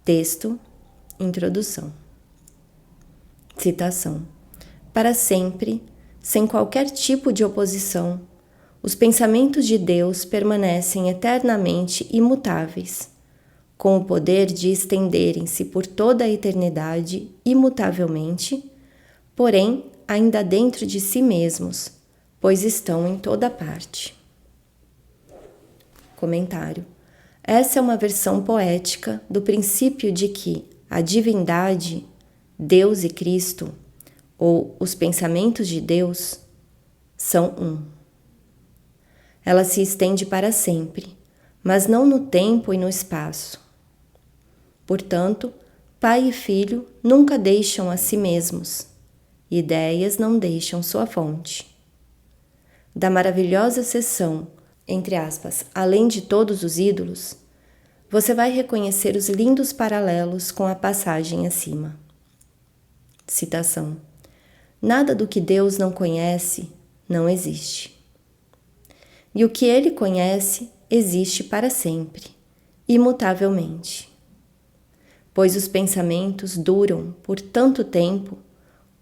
Texto, introdução. Citação: para sempre, sem qualquer tipo de oposição, os pensamentos de Deus permanecem eternamente imutáveis, com o poder de estenderem-se por toda a eternidade imutavelmente, porém ainda dentro de si mesmos, pois estão em toda parte. Comentário: essa é uma versão poética do princípio de que a divindade, Deus e Cristo, ou os pensamentos de Deus, são um. Ela se estende para sempre, mas não no tempo e no espaço. Portanto, pai e filho nunca deixam a si mesmos. Ideias não deixam sua fonte. Da maravilhosa seção, entre aspas, além de todos os ídolos, você vai reconhecer os lindos paralelos com a passagem acima. Citação: nada do que Deus não conhece não existe. E o que ele conhece existe para sempre, imutavelmente. Pois os pensamentos duram por tanto tempo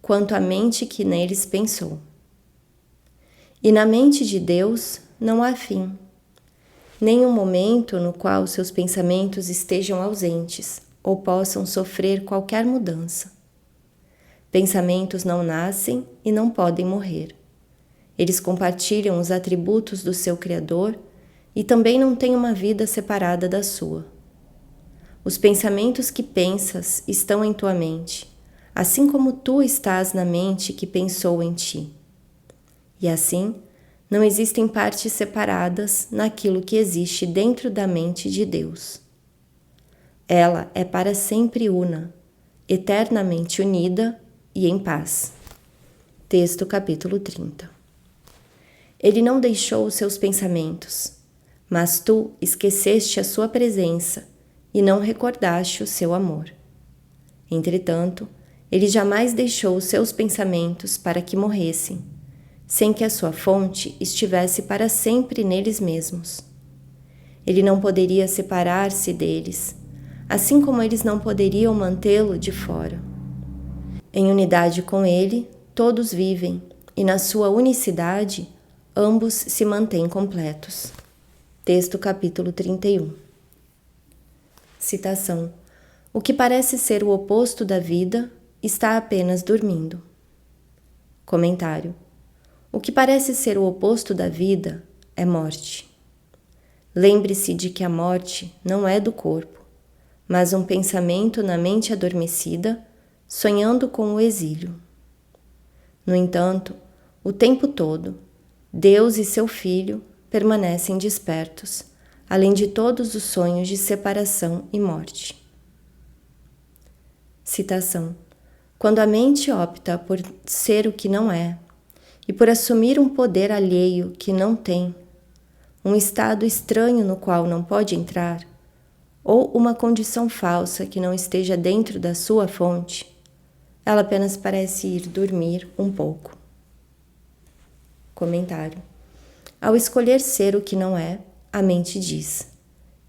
quanto a mente que neles pensou. E na mente de Deus não há fim, nem um momento no qual seus pensamentos estejam ausentes ou possam sofrer qualquer mudança. Pensamentos não nascem e não podem morrer. Eles compartilham os atributos do seu Criador e também não têm uma vida separada da sua. Os pensamentos que pensas estão em tua mente, assim como tu estás na mente que pensou em ti. E assim, não existem partes separadas naquilo que existe dentro da mente de Deus. Ela é para sempre una, eternamente unida e em paz. Texto capítulo 30. Ele não deixou os seus pensamentos, mas tu esqueceste a sua presença e não recordaste o seu amor. Entretanto, ele jamais deixou os seus pensamentos para que morressem, sem que a sua fonte estivesse para sempre neles mesmos. Ele não poderia separar-se deles, assim como eles não poderiam mantê-lo de fora. Em unidade com ele, todos vivem, e na sua unicidade, ambos se mantêm completos. Texto capítulo 31. Citação: o que parece ser o oposto da vida está apenas dormindo. Comentário: o que parece ser o oposto da vida é morte. Lembre-se de que a morte não é do corpo, mas um pensamento na mente adormecida, sonhando com o exílio. No entanto, o tempo todo, Deus e seu Filho permanecem despertos, além de todos os sonhos de separação e morte. Citação: quando a mente opta por ser o que não é, e por assumir um poder alheio que não tem, um estado estranho no qual não pode entrar, ou uma condição falsa que não esteja dentro da sua fonte, ela apenas parece ir dormir um pouco. Comentário: ao escolher ser o que não é, a mente diz: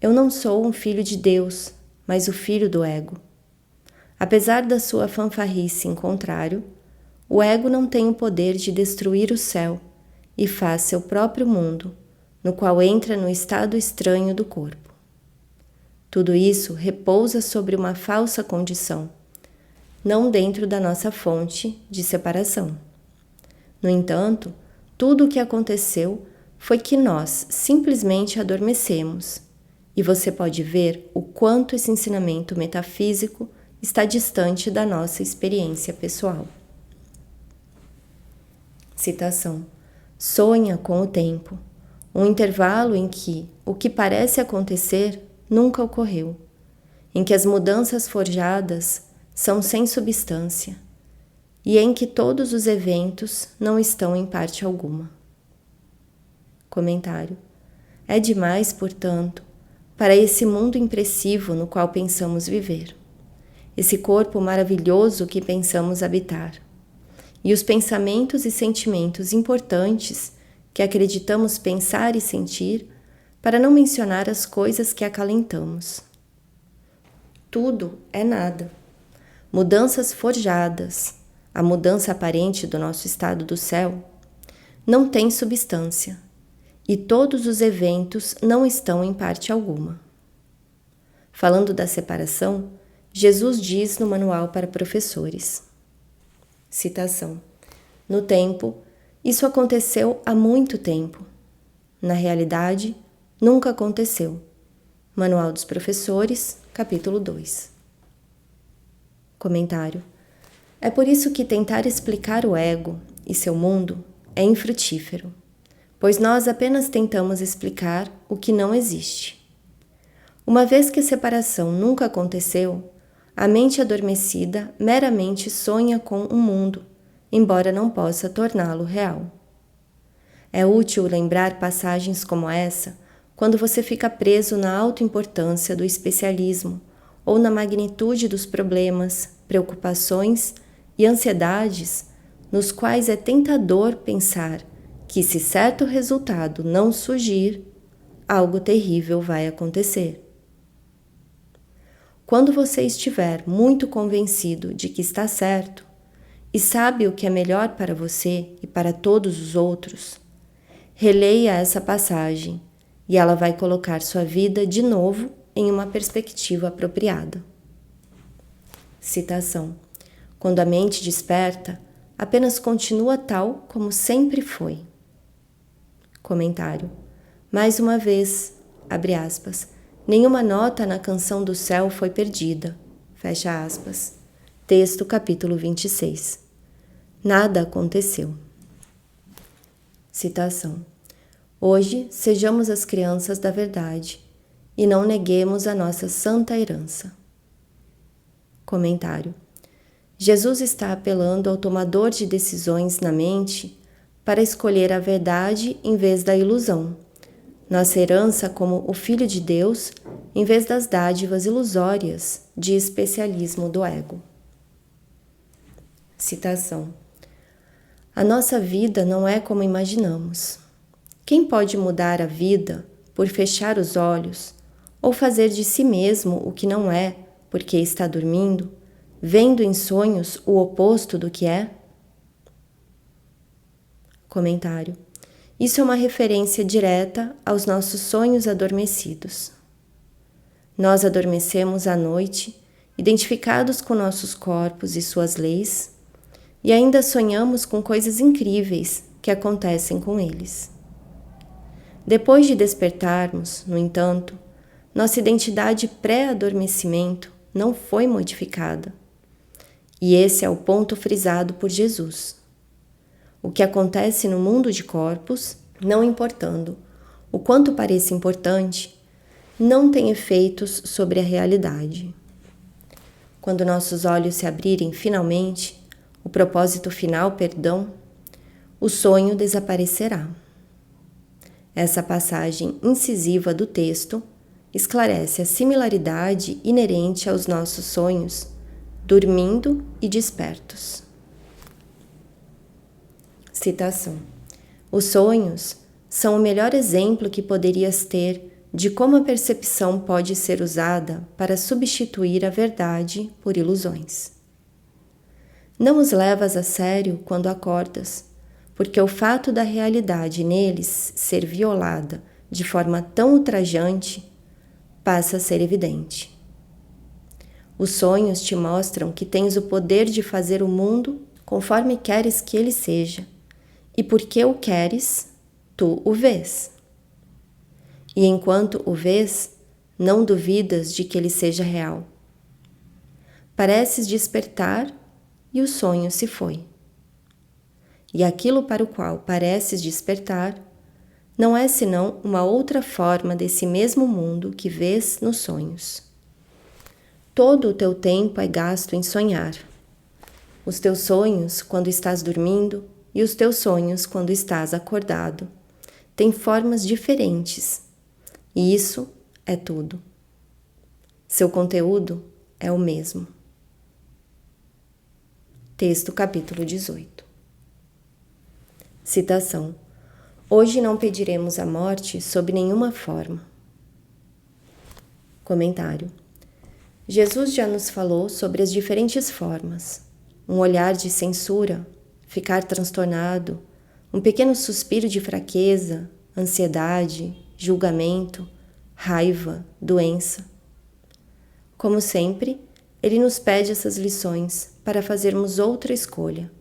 eu não sou um filho de Deus, mas o filho do ego. Apesar da sua fanfarrice em contrário, o ego não tem o poder de destruir o céu e faz seu próprio mundo, no qual entra no estado estranho do corpo. Tudo isso repousa sobre uma falsa condição, não dentro da nossa fonte de separação. No entanto, tudo o que aconteceu foi que nós simplesmente adormecemos, e você pode ver o quanto esse ensinamento metafísico está distante da nossa experiência pessoal. Citação: sonha com o tempo, um intervalo em que o que parece acontecer nunca ocorreu, em que as mudanças forjadas são sem substância, e em que todos os eventos não estão em parte alguma. Comentário: é demais, portanto, para esse mundo impressivo no qual pensamos viver, esse corpo maravilhoso que pensamos habitar, e os pensamentos e sentimentos importantes que acreditamos pensar e sentir, para não mencionar as coisas que acalentamos. Tudo é nada. Mudanças forjadas, a mudança aparente do nosso estado do céu, não tem substância, e todos os eventos não estão em parte alguma. Falando da separação, Jesus diz no Manual para Professores. Citação: no tempo, isso aconteceu há muito tempo. Na realidade, nunca aconteceu. Manual dos Professores, capítulo 2. Comentário: é por isso que tentar explicar o ego e seu mundo é infrutífero, pois nós apenas tentamos explicar o que não existe. Uma vez que a separação nunca aconteceu, a mente adormecida meramente sonha com um mundo, embora não possa torná-lo real. É útil lembrar passagens como essa quando você fica preso na autoimportância do especialismo ou na magnitude dos problemas, preocupações e ansiedades nos quais é tentador pensar que, se certo resultado não surgir, algo terrível vai acontecer. Quando você estiver muito convencido de que está certo e sabe o que é melhor para você e para todos os outros, releia essa passagem e ela vai colocar sua vida de novo em uma perspectiva apropriada. Citação: quando a mente desperta, apenas continua tal como sempre foi. Comentário: mais uma vez, abre aspas, nenhuma nota na canção do céu foi perdida, fecha aspas. Texto capítulo 26. Nada aconteceu. Citação: hoje sejamos as crianças da verdade e não neguemos a nossa santa herança. Comentário: Jesus está apelando ao tomador de decisões na mente para escolher a verdade em vez da ilusão. Nossa herança como o Filho de Deus em vez das dádivas ilusórias de especialismo do ego. Citação: a nossa vida não é como imaginamos. Quem pode mudar a vida por fechar os olhos ou fazer de si mesmo o que não é porque está dormindo, vendo em sonhos o oposto do que é? Comentário: isso é uma referência direta aos nossos sonhos adormecidos. Nós adormecemos à noite, identificados com nossos corpos e suas leis, e ainda sonhamos com coisas incríveis que acontecem com eles. Depois de despertarmos, no entanto, nossa identidade pré-adormecimento não foi modificada. E esse é o ponto frisado por Jesus. O que acontece no mundo de corpos, não importando o quanto pareça importante, não tem efeitos sobre a realidade. Quando nossos olhos se abrirem finalmente, o propósito final, o sonho desaparecerá. Essa passagem incisiva do texto esclarece a similaridade inerente aos nossos sonhos, dormindo e despertos. Citação: os sonhos são o melhor exemplo que poderias ter de como a percepção pode ser usada para substituir a verdade por ilusões. Não os levas a sério quando acordas, porque o fato da realidade neles ser violada de forma tão ultrajante passa a ser evidente. Os sonhos te mostram que tens o poder de fazer o mundo conforme queres que ele seja, e porque o queres, tu o vês. E enquanto o vês, não duvidas de que ele seja real. Pareces despertar e o sonho se foi. E aquilo para o qual pareces despertar não é senão uma outra forma desse mesmo mundo que vês nos sonhos. Todo o teu tempo é gasto em sonhar. Os teus sonhos quando estás dormindo e os teus sonhos quando estás acordado têm formas diferentes, e isso é tudo. Seu conteúdo é o mesmo. Texto capítulo 18. Citação: hoje não pediremos a morte sob nenhuma forma. Comentário: Jesus já nos falou sobre as diferentes formas. Um olhar de censura, ficar transtornado, um pequeno suspiro de fraqueza, ansiedade, julgamento, raiva, doença. Como sempre, ele nos pede essas lições para fazermos outra escolha: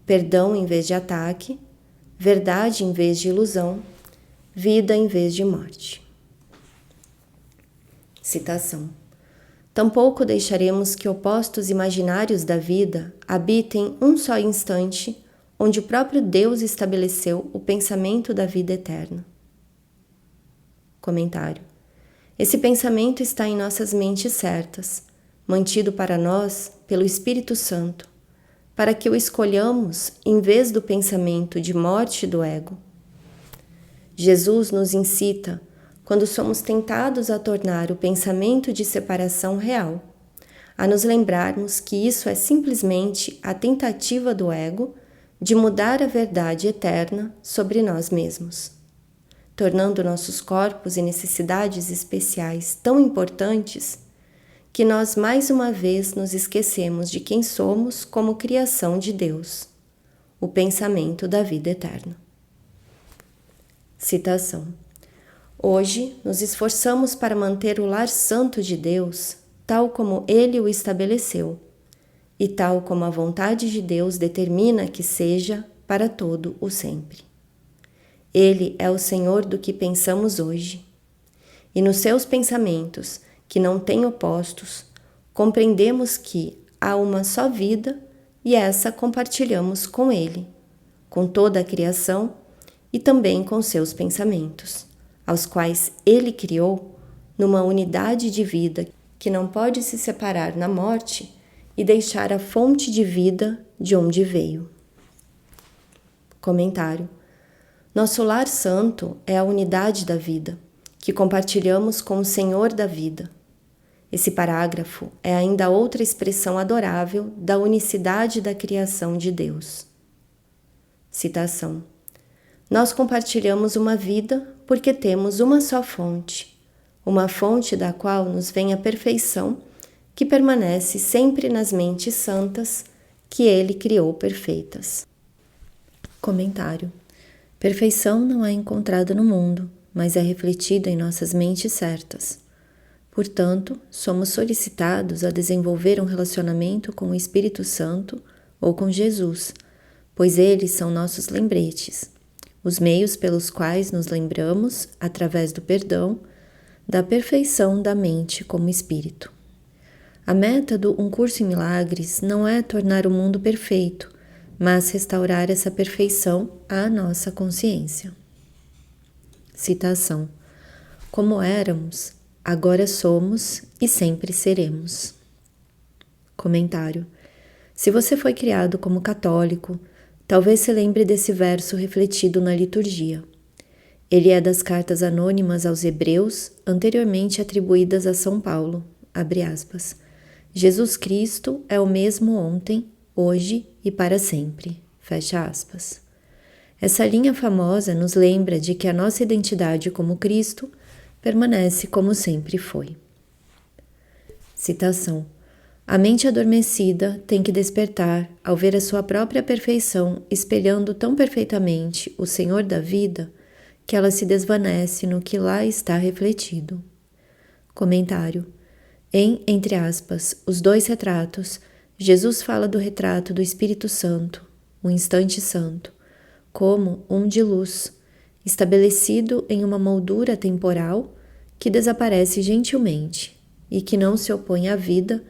perdão em vez de ataque, verdade em vez de ilusão, vida em vez de morte. Citação: tampouco deixaremos que opostos imaginários da vida habitem um só instante onde o próprio Deus estabeleceu o pensamento da vida eterna. Comentário: esse pensamento está em nossas mentes certas, mantido para nós pelo Espírito Santo, para que o escolhamos em vez do pensamento de morte do ego. Jesus nos incita, quando somos tentados a tornar o pensamento de separação real, a nos lembrarmos que isso é simplesmente a tentativa do ego de mudar a verdade eterna sobre nós mesmos, tornando nossos corpos e necessidades especiais tão importantes que nós mais uma vez nos esquecemos de quem somos como criação de Deus, o pensamento da vida eterna. Citação: hoje nos esforçamos para manter o lar santo de Deus tal como Ele o estabeleceu e tal como a vontade de Deus determina que seja para todo o sempre. Ele é o Senhor do que pensamos hoje, e nos seus pensamentos, que não têm opostos, compreendemos que há uma só vida e essa compartilhamos com Ele, com toda a criação e também com seus pensamentos, aos quais Ele criou numa unidade de vida que não pode se separar na morte e deixar a fonte de vida de onde veio. Comentário: nosso lar santo é a unidade da vida, que compartilhamos com o Senhor da vida. Esse parágrafo é ainda outra expressão adorável da unicidade da criação de Deus. Citação: Nós compartilhamos uma vida porque temos uma só fonte, uma fonte da qual nos vem a perfeição que permanece sempre nas mentes santas que Ele criou perfeitas. Comentário: Perfeição não é encontrada no mundo, mas é refletida em nossas mentes certas. Portanto, somos solicitados a desenvolver um relacionamento com o Espírito Santo ou com Jesus, pois eles são nossos lembretes, os meios pelos quais nos lembramos, através do perdão, da perfeição da mente como espírito. A meta do Um Curso em Milagres não é tornar o mundo perfeito, mas restaurar essa perfeição à nossa consciência. Citação: Como éramos, agora somos e sempre seremos. Comentário: Se você foi criado como católico, talvez se lembre desse verso refletido na liturgia. Ele é das cartas anônimas aos Hebreus, anteriormente atribuídas a São Paulo. Abre aspas. Jesus Cristo é o mesmo ontem, hoje e para sempre. Fecha aspas. Essa linha famosa nos lembra de que a nossa identidade como Cristo permanece como sempre foi. Citação: A mente adormecida tem que despertar ao ver a sua própria perfeição espelhando tão perfeitamente o Senhor da vida que ela se desvanece no que lá está refletido. Comentário: Entre aspas, os dois retratos, Jesus fala do retrato do Espírito Santo, o instante santo, como um de luz, estabelecido em uma moldura temporal que desaparece gentilmente e que não se opõe à vida,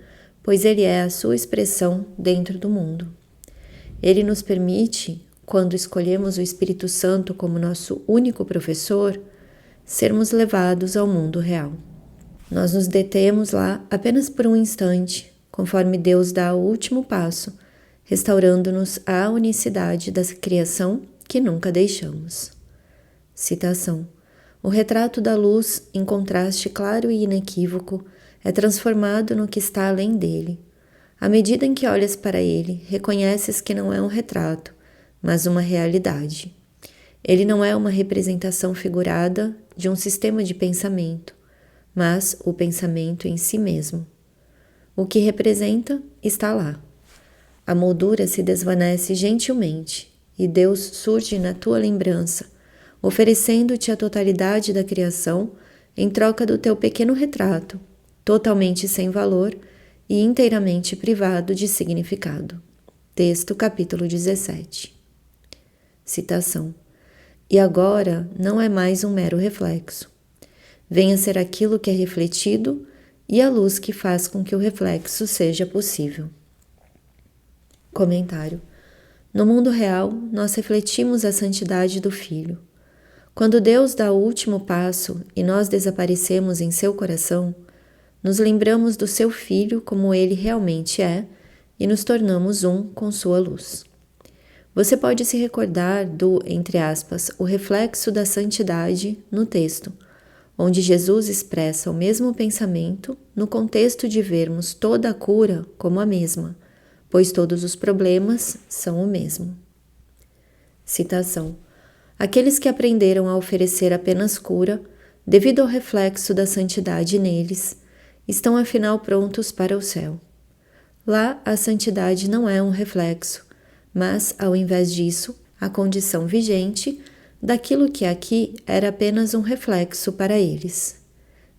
pois ele é a sua expressão dentro do mundo. Ele nos permite, quando escolhemos o Espírito Santo como nosso único professor, sermos levados ao mundo real. Nós nos detemos lá apenas por um instante, conforme Deus dá o último passo, restaurando-nos à unicidade da criação que nunca deixamos. Citação: O retrato da luz, em contraste claro e inequívoco, é transformado no que está além dele. À medida em que olhas para ele, reconheces que não é um retrato, mas uma realidade. Ele não é uma representação figurada de um sistema de pensamento, mas o pensamento em si mesmo. O que representa está lá. A moldura se desvanece gentilmente e Deus surge na tua lembrança, oferecendo-te a totalidade da criação em troca do teu pequeno retrato, totalmente sem valor e inteiramente privado de significado. Texto, capítulo 17. Citação: E agora não é mais um mero reflexo. Venha ser aquilo que é refletido e a luz que faz com que o reflexo seja possível. Comentário: No mundo real, nós refletimos a santidade do Filho. Quando Deus dá o último passo e nós desaparecemos em seu coração, nos lembramos do seu Filho como ele realmente é e nos tornamos um com sua luz. Você pode se recordar do, entre aspas, o reflexo da santidade no texto, onde Jesus expressa o mesmo pensamento no contexto de vermos toda a cura como a mesma, pois todos os problemas são o mesmo. Citação: Aqueles que aprenderam a oferecer apenas cura, devido ao reflexo da santidade neles, estão afinal prontos para o céu. Lá a santidade não é um reflexo, mas, ao invés disso, a condição vigente daquilo que aqui era apenas um reflexo para eles.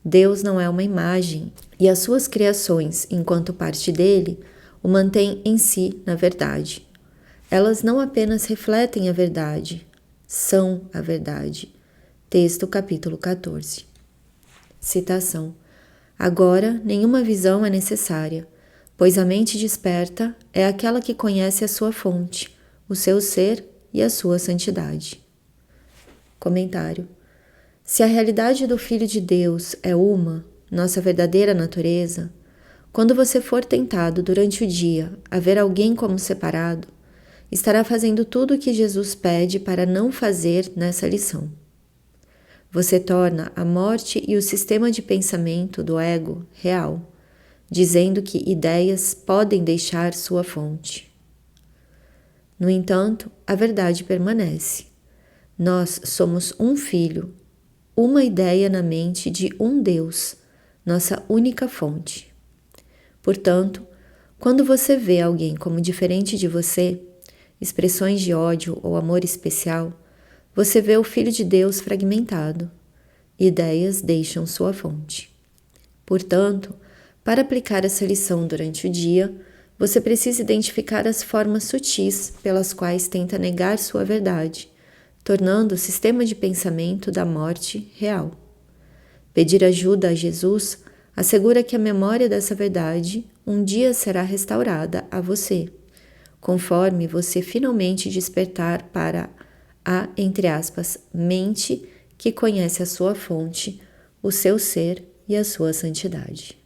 Deus não é uma imagem, e as suas criações, enquanto parte dele, o mantêm em si na verdade. Elas não apenas refletem a verdade, são a verdade. Texto, capítulo 14. Citação: Agora, nenhuma visão é necessária, pois a mente desperta é aquela que conhece a sua fonte, o seu ser e a sua santidade. Comentário: Se a realidade do Filho de Deus é uma, nossa verdadeira natureza, quando você for tentado durante o dia a ver alguém como separado, estará fazendo tudo o que Jesus pede para não fazer nessa lição. Você torna a morte e o sistema de pensamento do ego real, dizendo que ideias podem deixar sua fonte. No entanto, a verdade permanece. Nós somos um filho, uma ideia na mente de um Deus, nossa única fonte. Portanto, quando você vê alguém como diferente de você, expressões de ódio ou amor especial, você vê o Filho de Deus fragmentado. Ideias deixam sua fonte. Portanto, para aplicar essa lição durante o dia, você precisa identificar as formas sutis pelas quais tenta negar sua verdade, tornando o sistema de pensamento da morte real. Pedir ajuda a Jesus assegura que a memória dessa verdade um dia será restaurada a você, conforme você finalmente despertar para a, entre aspas, mente que conhece a sua fonte, o seu ser e a sua santidade.